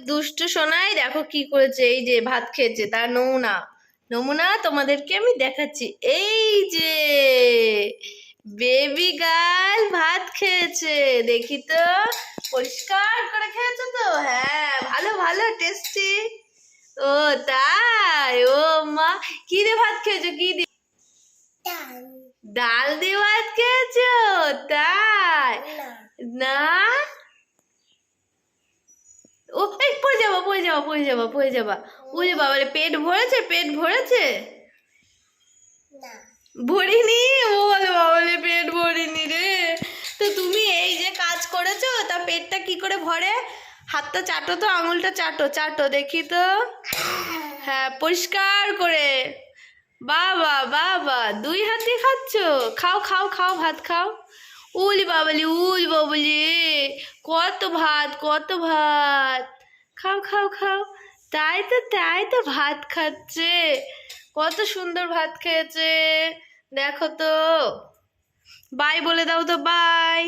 দুষ্টু সোনাই দেখো কি করেছে, এই যে ভাত খেয়েছে তার নমুনা। নমুনা তোমাদেরকে আমি দেখাচ্ছি, এই যে বেবি গার্ল ভাত খেয়েছে, দেখি তো পরিষ্কার করে খেয়েছো তো? হ্যাঁ, ভালো ভালো টেস্টি। ও তাই, ও মা কি দিয়ে ভাত খেয়েছো? কি দিয়ে? ডাল দিয়ে ভাত খেয়েছো? তাই না? ও এই পড়ে যাবা পড়ে যাবা পড়ে যাবা পড়ে যাবা। ওরে বাবা রে, পেট ভরেছে? পেট ভরেছে? ভরিনি? বলে বাবা রে, পেট ভরিনি রে। তো তুমি এই যে কাজ করেছো, তা পেটটা কি করে ভরে? হাতটা চাটো তো, আঙুলটা চাটো, চাটো দেখি তো। হ্যাঁ, পরিষ্কার করে। বাবা বাবা, দুই হাত দিয়ে খাচ্ছো? খাও খাও খাও, ভাত খাও। উলি বাবলি, উলি বাবলি, কত ভাত কত ভাত। খাও খাও খাও। তাই তো তাই তো, ভাত খাচ্ছে, কত সুন্দর ভাত খেয়েছে দেখো তো। বাই বলে দাও তো, বাই।